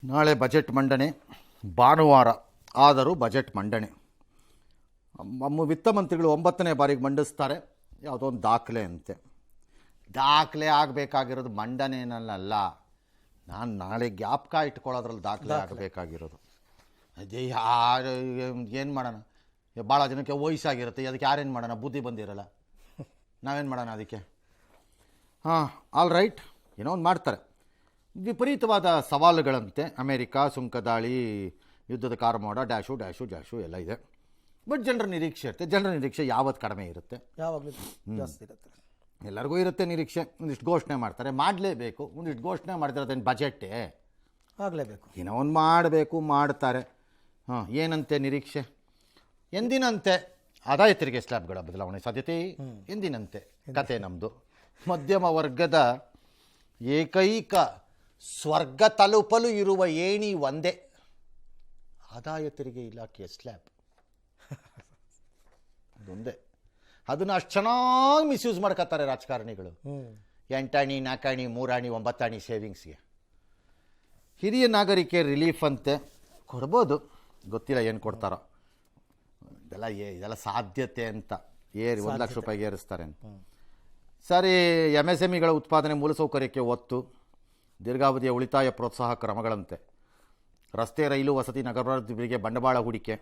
ನಾಳೆ ಬಜೆಟ್ ಮಂಡನೆ, ಭಾನುವಾರ ಆದರೂ ಬಜೆಟ್ ಮಂಡನೆ. ವಿತ್ತ ಮಂತ್ರಿಗಳು 9ನೇ ಬಾರಿಗೆ ಮಂಡಿಸ್ತಾರೆ. ಯಾವುದೋ ಒಂದು ದಾಖಲೆ ಅಂತೆ. ದಾಖಲೆ ಆಗಬೇಕಾಗಿರೋದು ಮಂಡನೆನಲ್ಲ, ನಾನು ನಾಳೆ ಜ್ಞಾಪಕ ಇಟ್ಕೊಳ್ಳೋದ್ರಲ್ಲಿ ದಾಖಲೆ ಆಗಬೇಕಾಗಿರೋದು. ಅದೇ ಯಾರು ಏನು ಮಾಡೋಣ, ಭಾಳ ಜನಕ್ಕೆ ವಯಸ್ಸಾಗಿರುತ್ತೆ, ಅದಕ್ಕೆ ಯಾರೇನು ಮಾಡೋಣ, ಬುದ್ಧಿ ಬಂದಿರಲ್ಲ, ನಾವೇನು ಮಾಡೋಣ ಅದಕ್ಕೆ. ಆಲ್ ರೈಟ್, ಏನೋ ಒಂದು ಮಾಡ್ತಾರೆ. ವಿಪರೀತವಾದ ಸವಾಲುಗಳಂತೆ. ಅಮೇರಿಕಾ, ಸುಂಕದಾಳಿ, ಯುದ್ಧದ ಕಾರಮೋಡ, ಡ್ಯಾಶು ಡ್ಯಾಶು ಡ್ಯಾಶು ಎಲ್ಲ ಇದೆ. ಬಟ್ ಜನರ ನಿರೀಕ್ಷೆ ಇರುತ್ತೆ. ಜನರ ನಿರೀಕ್ಷೆ ಯಾವತ್ತು ಕಡಿಮೆ ಇರುತ್ತೆ, ಯಾವಾಗಲೂ ಜಾಸ್ತಿ ಇರುತ್ತೆ. ಎಲ್ಲರಿಗೂ ಇರುತ್ತೆ ನಿರೀಕ್ಷೆ. ಒಂದಿಷ್ಟು ಘೋಷಣೆ ಮಾಡ್ತಾರೆ, ಮಾಡಲೇಬೇಕು. ಒಂದಿಷ್ಟು ಘೋಷಣೆ ಮಾಡ್ತಿರೋದೇನು ಬಜೆಟ್ಟೇ, ಆಗಲೇಬೇಕು. ಏನೋ ಒಂದು ಮಾಡಬೇಕು, ಮಾಡ್ತಾರೆ. ಏನಂತೆ ನಿರೀಕ್ಷೆ? ಎಂದಿನಂತೆ ಆದಾಯ ತೆರಿಗೆ ಸ್ಲ್ಯಾಬ್ಗಳ ಬದಲಾವಣೆ ಸಾಧ್ಯತೆ ಎಂದಿನಂತೆ. ಕತೆ ನಮ್ಮದು. ಮಧ್ಯಮ ವರ್ಗದ ಏಕೈಕ ಸ್ವರ್ಗ ತಲುಪಲು ಇರುವ ಏಣಿ ಒಂದೇ, ಆದಾಯ ತೆರಿಗೆ ಇಲಾಖೆಯ ಸ್ಲ್ಯಾಬ್. ಅದೊಂದೇ. ಅದನ್ನು ಅಷ್ಟು ಚೆನ್ನಾಗಿ ಮಿಸ್ಯೂಸ್ ಮಾಡ್ಕೊತಾರೆ ರಾಜಕಾರಣಿಗಳು. 8 ಆಣಿ 4 ಆಣಿ 3 ಆಣಿ 9 ಆಣಿ ಸೇವಿಂಗ್ಸ್ಗೆ. ಹಿರಿಯ ನಾಗರಿಕೆ ರಿಲೀಫ್ ಅಂತೆ ಕೊಡ್ಬೋದು, ಗೊತ್ತಿಲ್ಲ ಏನು ಕೊಡ್ತಾರೋ. ಇದೆಲ್ಲ ಸಾಧ್ಯತೆ ಅಂತ. 1 ಲಕ್ಷ ರೂಪಾಯಿಗೆ ಏರಿಸ್ತಾರೆ ಅಂತ. ಸರಿ, MSMEಗಳ ಉತ್ಪಾದನೆ ಮೂಲಸೌಕರ್ಯಕ್ಕೆ ಒತ್ತು, ದೀರ್ಘಾವಧಿಯ ಉಳಿತಾಯ ಪ್ರೋತ್ಸಾಹ ಕ್ರಮಗಳಂತೆ. ರಸ್ತೆ, ರೈಲು, ವಸತಿ, ನಗರಾಭಿವೃದ್ಧಿಗೆ ಬಂಡವಾಳ ಹೂಡಿಕೆ.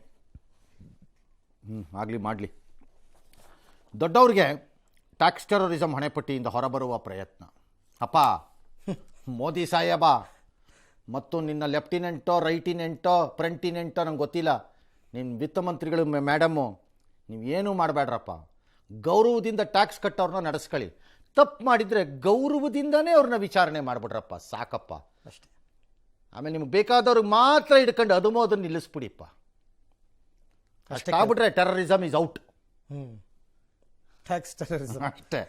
ಆಗಲಿ ಮಾಡಲಿ. ದೊಡ್ಡವ್ರಿಗೆ ಟ್ಯಾಕ್ಸ್ ಟೆರರಿಸಮ್ ಹಣೆಪಟ್ಟಿಯಿಂದ ಹೊರಬರುವ ಪ್ರಯತ್ನ. ಅಪ್ಪ ಮೋದಿ ಸಾಹೇಬ ಮತ್ತು ನಿನ್ನ ಲೆಫ್ಟಿನೆಂಟೋ, ರೈಟಿನೆಂಟೋ, ಫ್ರಂಟಿನೆಂಟೋ ನಂಗೆ ಗೊತ್ತಿಲ್ಲ, ನಿಮ್ಮ ವಿತ್ತ ಮಂತ್ರಿಗಳು ಮೇಡಮು, ನೀವೇನೂ ಮಾಡಬೇಡ್ರಪ್ಪ. ಗೌರವದಿಂದ ಟ್ಯಾಕ್ಸ್ ಕಟ್ಟೋರನ್ನ ನಡೆಸ್ಕೊಳ್ಳಿ. ತಪ್ಪು ಮಾಡಿದರೆ ಗೌರವದಿಂದನೇ ಅವ್ರನ್ನ ವಿಚಾರಣೆ ಮಾಡಿಬಿಡ್ರಪ್ಪ, ಸಾಕಪ್ಪ ಅಷ್ಟೇ. ಆಮೇಲೆ ನಿಮ್ಗೆ ಬೇಕಾದವ್ರಿಗೆ ಮಾತ್ರ ಹಿಡ್ಕೊಂಡು ಅದನ್ನು ನಿಲ್ಲಿಸ್ಬಿಡಿಪ್ಪ. ಅಷ್ಟಾಗ್ಬಿಟ್ರೆ terrorism is out. Tax terrorism ಅಷ್ಟೇ.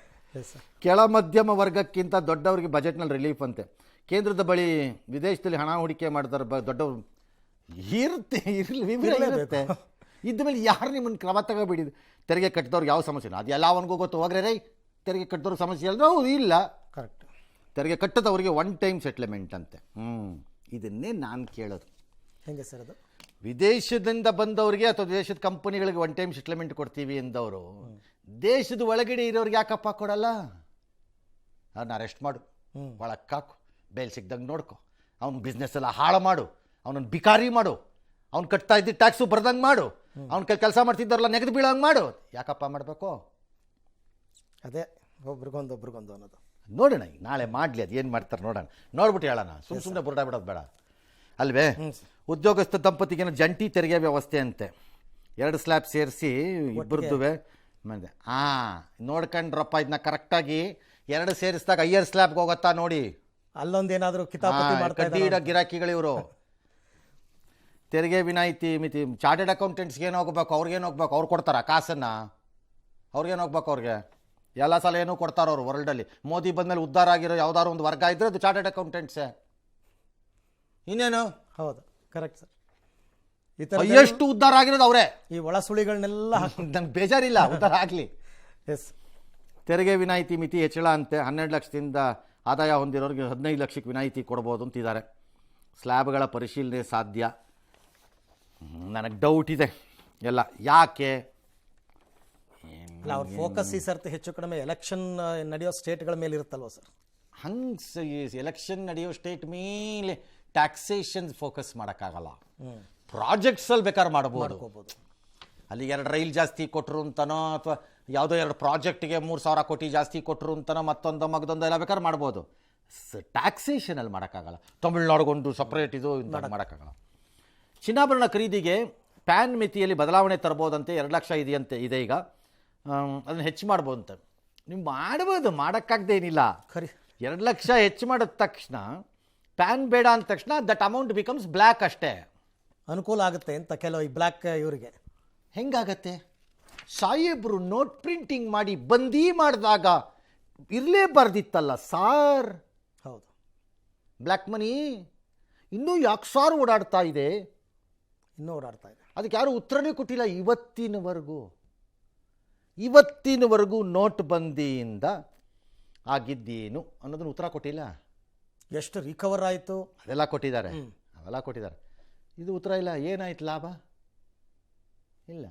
ಕೆಳ ಮಧ್ಯಮ ವರ್ಗಕ್ಕಿಂತ ದೊಡ್ಡವರಿಗೆ ಬಜೆಟ್ನಲ್ಲಿ ರಿಲೀಫ್ ಅಂತೆ. ಕೇಂದ್ರದ ಬಳಿ ವಿದೇಶದಲ್ಲಿ ಹಣ ಹೂಡಿಕೆ ಮಾಡ್ತಾರೆ ದೊಡ್ಡವರು. ಇರುತ್ತೆ ಇದ್ದ ಮೇಲೆ ಯಾರು ನಿಮ್ಮನ್ನು ಕ್ರಮ ತಗೋಬಿಡಿದು. ತೆರಿಗೆ ಕಟ್ಟಿದವ್ರಿಗೆ ಯಾವ ಸಮಸ್ಯೆ ಇಲ್ಲ, ಅದು ಎಲ್ಲ ಅವನಿಗೂ ಗೊತ್ತು. ಹೋಗ್ರೆ ರೈ, ತೆರಿಗೆ ಕಟ್ಟಿದವ್ರಿಗೆ ಸಮಸ್ಯೆ ಇಲ್ಲ, ಹೌದು ಇಲ್ಲ. ಕರೆಕ್ಟ್. ತೆರಿಗೆ ಕಟ್ಟದವರಿಗೆ 1 ಟೈಮ್ ಸೆಟ್ಲ್ಮೆಂಟ್ ಅಂತೆ. ಇದನ್ನೇ ನಾನು ಕೇಳೋದು. ಹೆಂಗೆ ಸರ್ ಅದು? ವಿದೇಶದಿಂದ ಬಂದವರಿಗೆ ಅಥವಾ ದೇಶದ ಕಂಪನಿಗಳಿಗೆ 1 ಟೈಮ್ ಸೆಟ್ಲ್ಮೆಂಟ್ ಕೊಡ್ತೀವಿ ಎಂದವರು ದೇಶದ ಒಳಗಡೆ ಇರೋರಿಗೆ ಯಾಕಪ್ಪ ಕೊಡಲ್ಲ? ಅವ್ರನ್ನ ಅರೆಸ್ಟ್ ಮಾಡು, ಒಳಕ್ಕಾಕು, ಬೇಲ್ ಸಿಗ್ದಂಗೆ ನೋಡ್ಕೊ, ಅವ್ನ ಬಿಸ್ನೆಸ್ ಎಲ್ಲ ಹಾಳು ಮಾಡು, ಅವನನ್ನು ಬಿಕಾರಿ ಮಾಡು, ಅವ್ನು ಕಟ್ತಾ ಇದ್ದ ಟ್ಯಾಕ್ಸು ಬರ್ದಂಗೆ ಮಾಡು, ಅವ್ನ ಕೆಲಸ ಮಾಡ್ತಿದ್ದಾರಲ್ಲ ನೆಗೆದು ಬೀಳಂಗೆ ಮಾಡು. ಯಾಕಪ್ಪ ಮಾಡಬೇಕು? ಅದೇ ಒಬ್ರಿಗೊಂದು ಅನ್ನೋದು. ನೋಡೋಣ, ಈಗ ನಾಳೆ ಮಾಡಲಿ, ಅದು ಏನು ಮಾಡ್ತಾರೆ ನೋಡೋಣ, ನೋಡ್ಬಿಟ್ಟು ಹೇಳೋಣ. ಸುಮ್ಮನೆ ಬುರ್ಡ ಬಿಡೋದು ಬೇಡ ಅಲ್ವೇ. ಉದ್ಯೋಗಸ್ಥ ದಂಪತಿಗೇನು ಜಂಟಿ ತೆರಿಗೆ ವ್ಯವಸ್ಥೆ ಅಂತೆ. 2 ಸ್ಲ್ಯಾಬ್ ಸೇರಿಸಿ ಇಬ್ಬರದ್ದುವೆ ಮಂದೆ. ನೋಡ್ಕೊಂಡ್ರಪ್ಪ, ಇದನ್ನ ಕರೆಕ್ಟಾಗಿ 2 ಸೇರಿಸಿದಾಗ 5 ಸ್ಲ್ಯಾಬ್ಗೆ ಹೋಗುತ್ತಾ ನೋಡಿ. ಅಲ್ಲೊಂದೇನಾದರೂ ಕಿತಾಪತಿ ಗಿರಾಕಿಗಳಿವರು. ತೆರಿಗೆ ವಿನಾಯಿತಿ ಮಿತಿ. ಚಾರ್ಟೆಡ್ ಅಕೌಂಟೆಂಟ್ಸ್ಗೆ ಏನು ಹೋಗ್ಬೇಕು, ಅವ್ರಿಗೇನು ಹೋಗ್ಬೇಕು? ಅವ್ರು ಕೊಡ್ತಾರ ಕಾಸನ್ನು? ಅವ್ರಿಗೇನು ಹೋಗ್ಬೇಕು? ಅವ್ರಿಗೆ ಎಲ್ಲ ಸಲ ಏನೂ ಕೊಡ್ತಾರೋ ಅವ್ರು ವರ್ಲ್ಡಲ್ಲಿ. ಮೋದಿ ಬಂದಮೇಲೆ ಉದ್ಧಾರ ಆಗಿರೋ ಯಾವ್ದಾದ್ರು ಒಂದು ವರ್ಗ ಇದ್ರೆ ಅದು ಚಾರ್ಟೆಡ್ ಅಕೌಂಟೆಂಟ್ಸೇ. ಇನ್ನೇನು? ಹೌದು, ಕರೆಕ್ಟ್ ಸರ್. ಎಷ್ಟು ಉದ್ಧಾರ ಆಗಿರೋದು ಅವರೇ. ಈ ಒಳ ಸುಳಿಗಳನ್ನೆಲ್ಲ ನನಗೆ ಬೇಜಾರಿಲ್ಲ, ಉದ್ಧಾರ ಆಗಲಿ. ಎಸ್. ತೆರಿಗೆ ವಿನಾಯಿತಿ ಮಿತಿ ಹೆಚ್ಚಳ ಅಂತೆ. 12 ಲಕ್ಷದಿಂದ ಆದಾಯ ಹೊಂದಿರೋರಿಗೆ 15 ಲಕ್ಷಕ್ಕೆ ವಿನಾಯಿತಿ ಕೊಡ್ಬೋದು ಅಂತಿದ್ದಾರೆ. ಸ್ಲ್ಯಾಬ್ಗಳ ಪರಿಶೀಲನೆ ಸಾಧ್ಯ. ನನಗೆ ಡೌಟ್ ಇದೆ ಎಲ್ಲ. ಯಾಕೆ? ಅವ್ರ ಫೋಕಸ್ ಈ ಸರ್ತಿ ಹೆಚ್ಚು ಕಡಿಮೆ ಎಲೆಕ್ಷನ್ ನಡೆಯೋ ಸ್ಟೇಟ್ಗಳ ಮೇಲೆ ಇರುತ್ತಲ್ವ ಸರ್? ಹಂಗೆ ಎಲೆಕ್ಷನ್ ನಡೆಯೋ ಸ್ಟೇಟ್ ಮೇಲೆ ಟ್ಯಾಕ್ಸೇಷನ್ ಫೋಕಸ್ ಮಾಡೋಕ್ಕಾಗಲ್ಲ. ಪ್ರಾಜೆಕ್ಟ್ಸಲ್ಲಿ ಬೇಕಾದ್ರೆ ಮಾಡ್ಬೋದು. ಅಲ್ಲಿ 2 ರೈಲ್ ಜಾಸ್ತಿ ಕೊಟ್ಟರು ಅಂತನೋ, ಅಥವಾ ಯಾವುದೋ 2 ಪ್ರಾಜೆಕ್ಟ್ಗೆ 3,000 ಕೋಟಿ ಜಾಸ್ತಿ ಕೊಟ್ಟರು ಅಂತನೋ, ಮತ್ತೊಂದು ಮಗದೊಂದು ಎಲ್ಲ ಬೇಕಾದ್ರೆ ಮಾಡ್ಬೋದು. ಟ್ಯಾಕ್ಸೇಷನಲ್ಲಿ ಮಾಡೋಕ್ಕಾಗಲ್ಲ. ತಮಿಳ್ನಾಡುಗೊಂದು ಸಪ್ರೇಟ್ ಇದು ಮಾಡೋಕ್ಕಾಗಲ್ಲ. ಚಿನ್ನಾಭರಣ ಖರೀದಿಗೆ ಪ್ಯಾನ್ ಮಿತಿಯಲ್ಲಿ ಬದಲಾವಣೆ ತರ್ಬೋದಂತೆ. 2 ಲಕ್ಷ ಇದೆ ಈಗ. ಅದನ್ನು ಹೆಚ್ಚು ಮಾಡ್ಬೋದು ಅಂತ ನೀವು ಮಾಡ್ಬೋದು, ಮಾಡೋಕ್ಕಾಗ್ದೇನಿಲ್ಲ. 2 ಲಕ್ಷ ಹೆಚ್ಚು ಮಾಡಿದ ತಕ್ಷಣ ಪ್ಯಾನ್ ಬೇಡ ಅಂದ ತಕ್ಷಣ ದಟ್ ಅಮೌಂಟ್ ಬಿಕಮ್ಸ್ ಬ್ಲ್ಯಾಕ್ ಅಷ್ಟೇ. ಅನುಕೂಲ ಆಗುತ್ತೆ ಅಂತ ಕೆಲವು ಈ ಬ್ಲ್ಯಾಕ್ ಇವರಿಗೆ. ಹೆಂಗಾಗತ್ತೆ? ಸಾಹೇಬ್ರು ನೋಟ್ ಪ್ರಿಂಟಿಂಗ್ ಮಾಡಿ ಬಂದಿ ಮಾಡಿದಾಗ ಇರಲೇಬಾರ್ದಿತ್ತಲ್ಲ ಸಾರ್. ಹೌದು, ಬ್ಲ್ಯಾಕ್ ಮನಿ ಇನ್ನೂ ಯಾಕೆ ಸಾರ್ ಓಡಾಡ್ತಾ ಇದೆ? ಇನ್ನೂ ಓಡಾಡ್ತಾ ಇದೆ. ಅದಕ್ಕೆ ಯಾರು ಉತ್ತರನೇ ಕೊಟ್ಟಿಲ್ಲ ಇವತ್ತಿನವರೆಗೂ ನೋಟ್ ಬಂದಿಯಿಂದ ಆಗಿದ್ದೇನು ಅನ್ನೋದನ್ನು ಉತ್ತರ ಕೊಟ್ಟಿಲ್ಲ. ಎಷ್ಟು ರಿಕವರ್ ಆಯಿತು ಅದೆಲ್ಲ ಕೊಟ್ಟಿದ್ದಾರೆ. ಎಲ್ಲ ಕೊಟ್ಟಿದ್ದಾರೆ. ಇದು ಉತ್ತರ ಇಲ್ಲ. ಏನಾಯ್ತು ಲಾಭ? ಇಲ್ಲ.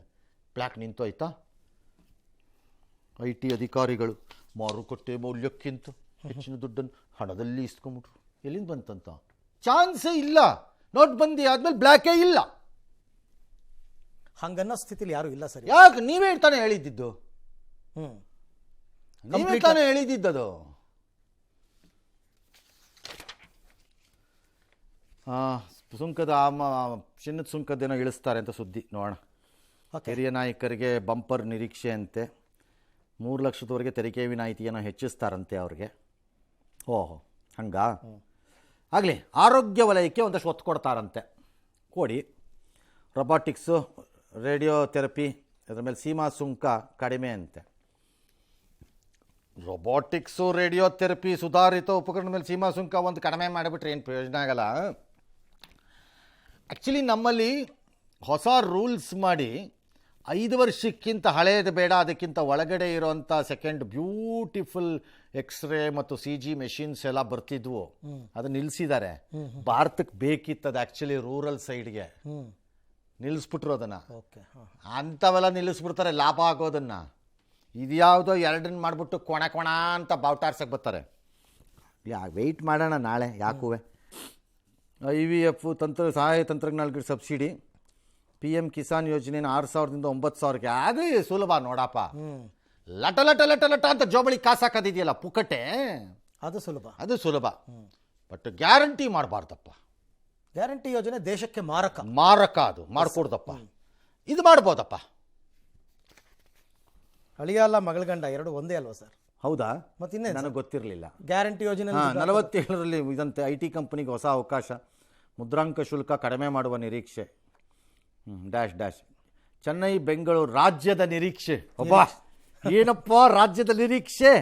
ಬ್ಲ್ಯಾಕ್ ನಿಂತೋಯ್ತಾ? IT ಅಧಿಕಾರಿಗಳು ಮಾರುಕಟ್ಟೆ ಮೌಲ್ಯಕ್ಕಿಂತ ಹೆಚ್ಚಿನ ದುಡ್ಡನ್ನು ಹಣದಲ್ಲಿ ಇಸ್ಕೊಂಬಿಟ್ರು. ಎಲ್ಲಿಂದ ಬಂತಂತ? ಚಾನ್ಸೇ ಇಲ್ಲ. ನೋಟ್ ಬಂದಿ ಆದ್ಮೇಲೆ ಬ್ಲ್ಯಾಕೇ ಇಲ್ಲ. ಹಂಗನ್ನೋ ಸ್ಥಿತಿಲಿ ಯಾರು ಇಲ್ಲ ಸರ್. ಯಾಕೆ? ನೀವೇ ತಾನೇ ಹೇಳಿದ್ದು. ನೀವೇ ತಾನೇ ಹೇಳಿದ್ದದು. ಸುಂಕದ ಚಿನ್ನದ ಸುಂಕದ್ದೇನೋ ಇಳಿಸ್ತಾರೆ ಅಂತ ಸುದ್ದಿ. ನೋಡೋಣ. ಹಿರಿಯ ನಾಯಕರಿಗೆ ಬಂಪರ್ ನಿರೀಕ್ಷೆ ಅಂತೆ. 3 ಲಕ್ಷದವರೆಗೆ ತೆರಿಗೆ ವಿನಾಯಿತಿಯನ್ನು ಹೆಚ್ಚಿಸ್ತಾರಂತೆ ಅವ್ರಿಗೆ. ಓಹೋ, ಹಂಗಾ? ಆಗಲಿ. ಆರೋಗ್ಯ ವಲಯಕ್ಕೆ ಒಂದಷ್ಟು ಒತ್ತು ಕೊಡ್ತಾರಂತೆ. ಕೊಡಿ. ರೊಬಾಟಿಕ್ಸು, ರೇಡಿಯೋಥೆರಪಿ, ಅದರ ಮೇಲೆ ಸೀಮಾ ಸುಂಕ ಕಡಿಮೆ ಅಂತೆ. ರೊಬಾಟಿಕ್ಸು, ರೇಡಿಯೋಥೆರಪಿ, ಸುಧಾರಿತ ಉಪಕರಣದ ಮೇಲೆ ಸೀಮಾ ಸುಂಕ ಒಂದು ಕಡಿಮೆ ಮಾಡಿಬಿಟ್ರೆ ಏನು ಪ್ರಯೋಜನ ಆಗಲ್ಲ. ಆ್ಯಕ್ಚುಲಿ ನಮ್ಮಲ್ಲಿ ಹೊಸ ರೂಲ್ಸ್ ಮಾಡಿ 5 ವರ್ಷಕ್ಕಿಂತ ಹಳೇದು ಬೇಡ, ಅದಕ್ಕಿಂತ ಒಳಗಡೆ ಇರೋಂಥ ಸೆಕೆಂಡ್ ಬ್ಯೂಟಿಫುಲ್ ಎಕ್ಸ್ರೇ ಮತ್ತು CG ಮೆಷಿನ್ಸ್ ಎಲ್ಲ ಬರ್ತಿದ್ವು. ಅದನ್ನ ನಿಲ್ಲಿಸಿದ್ದಾರೆ. ಭಾರತಕ್ಕೆ ಬೇಕಿತ್ತದು ಆ್ಯಕ್ಚುಲಿ ರೂರಲ್ ಸೈಡ್ಗೆ. ನಿಲ್ಲಿಸ್ಬಿಟ್ರು ಅದನ್ನು. ಅಂಥವೆಲ್ಲ ನಿಲ್ಲಿಸ್ಬಿಡ್ತಾರೆ ಲಾಭ ಆಗೋದನ್ನು. ಇದ್ಯಾವುದೋ 2 ಮಾಡಿಬಿಟ್ಟು ಕೊಣ ಅಂತ ಬಾವುಟಾರ್ಸಕ್ಕೆ ಬರ್ತಾರೆ. ವೆಯ್ಟ್ ಮಾಡೋಣ ನಾಳೆ. ಯಾಕುವೆ IVF ಸಹಾಯ ತಂತ್ರಜ್ಞಾನಗಳ ಸಬ್ಸಿಡಿ, PM ಕಿಸಾನ್ ಯೋಜನೆನ 6,000ದಿಂದ 9,000ಕ್ಕೆ. ಅದೇ ಸುಲಭ ನೋಡಪ್ಪ. ಲಟ ಲಟ ಲಟ ಲಟ ಅಂತ ಜೋಬಳಿ ಕಾಸಾಕೋದಿದೆಯಲ್ಲ ಪುಕ್ಕಟೆ, ಅದು ಸುಲಭ. But guarantee ಮಾಡಬಾರ್ದಪ್ಪ. ಗ್ಯಾರಂಟಿ ಯೋಜನೆ ದೇಶಕ್ಕೆ ಮಾರಕ. ಅದು ಮಾಡ್ಕೊಡ್ದಪ್ಪ. ಇದು ಮಾಡ್ಬೋದಪ್ಪ. ಅಳಿಯ ಅಲ್ಲ ಮಗಳ ಗಂಡ ಎರಡು ಒಂದೇ ಅಲ್ವಾ ಸರ್? ಹೌದಾ? ಮತ್ತಿನ್ನೇ ನನಗೆ ಗೊತ್ತಿರಲಿಲ್ಲ. ಗ್ಯಾರಂಟಿ ಯೋಜನೆ 47ರಲ್ಲಿ ಇದಂತೆ IT ಕಂಪನಿಗೆ ಹೊಸ ಅವಕಾಶ, ಮುದ್ರಾಂಕ ಶುಲ್ಕ ಕಡಿಮೆ ಮಾಡುವ ನಿರೀಕ್ಷೆ. ಡ್ಯಾಶ್ ಚೆನ್ನೈ ಬೆಂಗಳೂರು ರಾಜ್ಯದ ನಿರೀಕ್ಷೆ. ಒಬ್ಬ ಏನಪ್ಪ ರಾಜ್ಯದ ನಿರೀಕ್ಷೆ?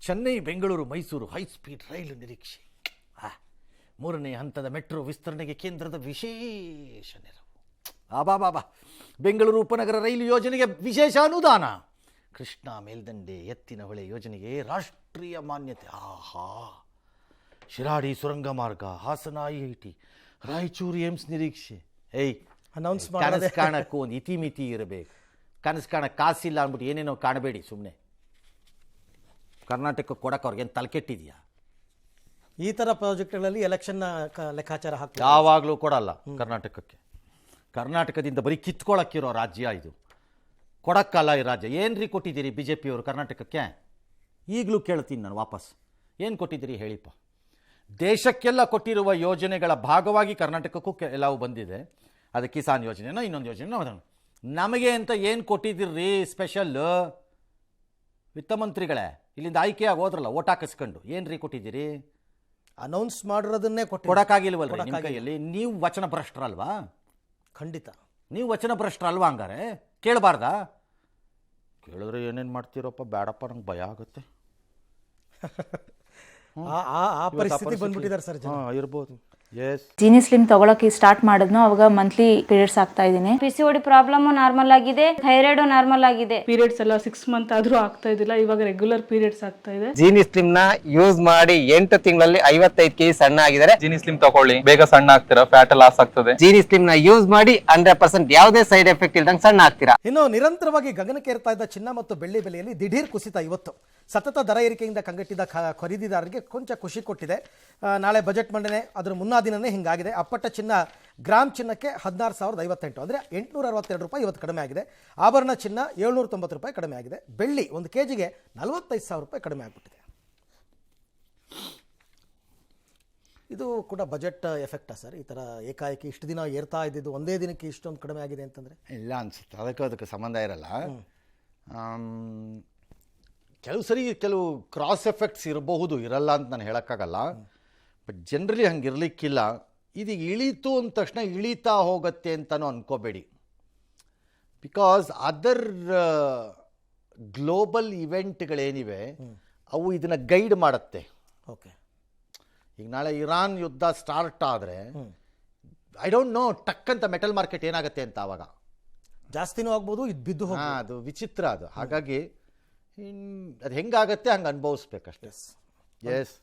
ಚೆನ್ನೈ ಬೆಂಗಳೂರು ಮೈಸೂರು ಹೈಸ್ಪೀಡ್ ರೈಲು ನಿರೀಕ್ಷೆ. 3ನೇ ಹಂತದ ಮೆಟ್ರೋ ವಿಸ್ತರಣೆಗೆ ಕೇಂದ್ರದ ವಿಶೇಷ ನೆರವು. ಬಾಬಾ. ಬೆಂಗಳೂರು ಉಪನಗರ ರೈಲು ಯೋಜನೆಗೆ ವಿಶೇಷ ಅನುದಾನ. ಕೃಷ್ಣಾ ಮೇಲ್ದಂಡೆ ಎತ್ತಿನ ಹೊಳೆ ಯೋಜನೆಗೆ ರಾಷ್ಟ್ರೀಯ ಮಾನ್ಯತೆ. ಆಹಾ. ಶಿರಾಡಿ ಸುರಂಗ ಮಾರ್ಗ, ಹಾಸನ IIT, ರಾಯಚೂರು ಏಮ್ಸ್ ನಿರೀಕ್ಷೆ. ಅನೌನ್ಸ್ ಕನಸು ಕಾಣಕ್ಕೂ ಒಂದು ಇತಿಮಿತಿ ಇರಬೇಕು. ಕನಸು ಕಾಣಕ್ಕೆ ಕಾಸಿಲ್ಲ ಅಂದ್ಬಿಟ್ಟು ಏನೇನೋ ಕಾಣಬೇಡಿ ಸುಮ್ಮನೆ. ಕರ್ನಾಟಕಕ್ಕೆ ಕೊಡಕ್ಕೆ ಅವ್ರಿಗೇನು ತಲೆಕೆಟ್ಟಿದೆಯಾ? ಈ ಥರ ಪ್ರಾಜೆಕ್ಟ್ಗಳಲ್ಲಿ ಎಲೆಕ್ಷನ್ ಲೆಕ್ಕಾಚಾರ ಹಾಕಿ ಯಾವಾಗಲೂ ಕೊಡಲ್ಲ ಕರ್ನಾಟಕಕ್ಕೆ. ಕರ್ನಾಟಕದಿಂದ ಬರೀ ಕಿತ್ಕೊಳ್ಳೋಕ್ಕಿರೋ ರಾಜ್ಯ ಇದು. ಕೊಡಕ್ಕಲ್ಲ ಈ ರಾಜ್ಯ. ಏನ್ರಿ ಕೊಟ್ಟಿದ್ದೀರಿ BJP ಅವರು ಕರ್ನಾಟಕಕ್ಕೆ? ಈಗಲೂ ಕೇಳ್ತೀನಿ ನಾನು ವಾಪಸ್. ಏನು ಕೊಟ್ಟಿದ್ದೀರಿ ಹೇಳಿಪ್ಪ? ದೇಶಕ್ಕೆಲ್ಲ ಕೊಟ್ಟಿರುವ ಯೋಜನೆಗಳ ಭಾಗವಾಗಿ ಕರ್ನಾಟಕಕ್ಕೂ ಎಲ್ಲವೂ ಬಂದಿದೆ. ಅದು ಕಿಸಾನ್ ಯೋಜನೆನೋ ಇನ್ನೊಂದು ಯೋಜನೆನೋ ಅದನ್ನು ನಮಗೆ ಅಂತ ಏನು ಕೊಟ್ಟಿದ್ದೀರಿ ಸ್ಪೆಷಲ್? ವಿತ್ತಮಂತ್ರಿಗಳೇ ಇಲ್ಲಿಂದ ಆಯ್ಕೆಯಾಗಿ ಹೋದ್ರಲ್ಲ ಓಟ್ ಹಾಕಿಸ್ಕೊಂಡು, ಏನ್ರಿ ಕೊಟ್ಟಿದ್ದೀರಿ? ಅನೌನ್ಸ್ ಮಾಡಿರೋದನ್ನೇ ಕೊಡಕ್ಕಾಗಿಲ್ವಲ್ರಿ ನಿಮ್ಮ ಕೈಯಲ್ಲಿ? ನೀವು ವಚನ ಭ್ರಷ್ಟರಲ್ವಾ? ಖಂಡಿತ ನೀವು ವಚನ ಭ್ರಷ್ಟರಲ್ವಾ? ಹಂಗಾರೆ ಕೇಳಬಾರ್ದಾ? ಕೇಳಿದ್ರೆ ಏನೇನು ಮಾಡ್ತೀರಪ್ಪ? ಬೇಡಪ್ಪ, ನಂಗೆ ಭಯ ಆಗುತ್ತೆ. ಆ ಪರಿಸ್ಥಿತಿ ಬಂದ್ಬಿಟ್ಟಿದ್ದಾರೆ ಸರ್. ಇರ್ಬೋದು. ಜೀನಿ ಸ್ಲಿಮ್ ತಗೊಳಕ್ಕೆ ಸ್ಟಾರ್ಟ್ ಮಾಡಿದ್ನು ಅವಾಗ ಮಂತ್ಲಿ ಪೀರಿಯಡ್ಸ್ ಆಗ್ತಾ ಇದ್ದೀನಿ. PCOD ಪ್ರಾಬ್ಲಮ್ ನಾರ್ಮಲ್ ಆಗಿದೆ, ಥೈರಾಯ್ಡ್ ನಾರ್ಮಲ್ ಆಗಿದೆ. ಪೀರಿಯಡ್ಸ್ ಎಲ್ಲ 6 ಮಂತ್ ಆದ್ರೂ ಆಗ್ತಾ ಇದ್ದಿಲ್ಲ, ಇವಾಗ ರೆಗ್ಯುಲರ್ ಪೀರಿಯಡ್ಸ್ ಆಗ್ತಾ ಇದೆ. ಜೀನಿ ಸ್ಲಿಮ್ ನ ಯೂಸ್ ಮಾಡಿ 8 ತಿಂಗಳಲ್ಲಿ 55 kg ಸಣ್ಣ ಆಗಿದ್ದಾರೆ. ಜೀನಿ ಸ್ಲಿಮ್ ತಗೊಳ್ಳಿ, ಬೇಗ ಸಣ್ಣ ಆಗ್ತೀರಾ, ಫ್ಯಾಟ್ ಲಾಸ್ ಆಗ್ತದೆ. ಜೀನಿ ಸ್ಲಿಮ್ ನ ಯೂಸ್ ಮಾಡಿ 100% ಯಾವುದೇ ಸೈಡ್ ಎಫೆಕ್ಟ್ ಇಲ್ದಂಗೆ ಸಣ್ಣ ಆಗ್ತೀರಾ. ಇನ್ನು ನಿರಂತರವಾಗಿ ಗಗನಕ್ಕೇರ್ತಾ ಇದ್ದ ಚಿನ್ನ ಮತ್ತು ಬೆಳ್ಳಿ ಬೆಲೆಯಲ್ಲಿ ದಿಢೀರ್ ಕುಸಿತ ಇವತ್ತು. ಸತತ ದರ ಏರಿಕೆಯಿಂದ ಕಂಗೆಟ್ಟಿದ್ದ ಖರೀದಿದಾರರಿಗೆ ಕೊಂಚ ಖುಷಿ ಕೊಟ್ಟಿದೆ. ನಾಳೆ ಬಜೆಟ್ ಮಂಡನೆ, ಅದರ ಮುನ್ನಾ ದಿನನೇ ಹಿಂಗಾಗಿದೆ. ಅಪ್ಪಟ್ಟ ಚಿನ್ನ ಗ್ರಾಮ್ ಚಿನ್ನಕ್ಕೆ 16,058 ಅಂದರೆ 862 ರೂಪಾಯಿ ಇವತ್ತು ಕಡಿಮೆ ಆಗಿದೆ. ಆಭರಣ ಚಿನ್ನ 790 ರೂಪಾಯಿ ಕಡಿಮೆ ಆಗಿದೆ. ಬೆಳ್ಳಿ 1 kgಗೆ 45,000 ರೂಪಾಯಿ ಕಡಿಮೆ ಆಗಿಬಿಟ್ಟಿದೆ. ಇದು ಕೂಡ ಬಜೆಟ್ ಎಫೆಕ್ಟಾ ಸರ್? ಈ ಥರ ಏಕಾಏಕಿ ಇಷ್ಟು ದಿನ ಏರ್ತಾ ಇದ್ದಿದ್ದು ಒಂದೇ ದಿನಕ್ಕೆ ಇಷ್ಟೊಂದು ಕಡಿಮೆ ಆಗಿದೆ ಅಂತಂದರೆ? ಇಲ್ಲ ಅನ್ಸುತ್ತೆ. ಅದಕ್ಕೆ ಸಂಬಂಧ ಇರಲ್ಲ. ಕೆಲವು ಕ್ರಾಸ್ ಎಫೆಕ್ಟ್ಸ್ ಇರಬಹುದು, ಇರಲ್ಲ ಅಂತ ನಾನು ಹೇಳೋಕ್ಕಾಗಲ್ಲ. ಬಟ್ ಜನರಲಿ ಹಂಗೆ ಇರಲಿಕ್ಕಿಲ್ಲ. ಇದು ಇಳೀತು ಅಂದ ತಕ್ಷಣ ಇಳೀತಾ ಹೋಗುತ್ತೆ ಅಂತಲೂ ಅಂದ್ಕೋಬೇಡಿ. ಬಿಕಾಸ್ ಅದರ್ ಗ್ಲೋಬಲ್ ಇವೆಂಟ್ಗಳೇನಿವೆ ಅವು ಇದನ್ನು ಗೈಡ್ ಮಾಡುತ್ತೆ. ಓಕೆ. ಈಗ ನಾಳೆ ಇರಾನ್ ಯುದ್ಧ ಸ್ಟಾರ್ಟ್ ಆದರೆ ಐ ಡೋಂಟ್ ನೋ ಟಕ್ಕಂತ ಮೆಟಲ್ ಮಾರ್ಕೆಟ್ ಏನಾಗುತ್ತೆ ಅಂತ. ಆವಾಗ ಜಾಸ್ತಿನೂ ಆಗ್ಬೋದು, ಇದು ಬಿದ್ದು ಅದು ವಿಚಿತ್ರ ಅದು. ಹಾಗಾಗಿ ಅದು ಹೆಂಗಾಗತ್ತೆ ಹಂಗೆ ಅನುಭವಿಸ್ಬೇಕಷ್ಟೇ. ಎಸ್.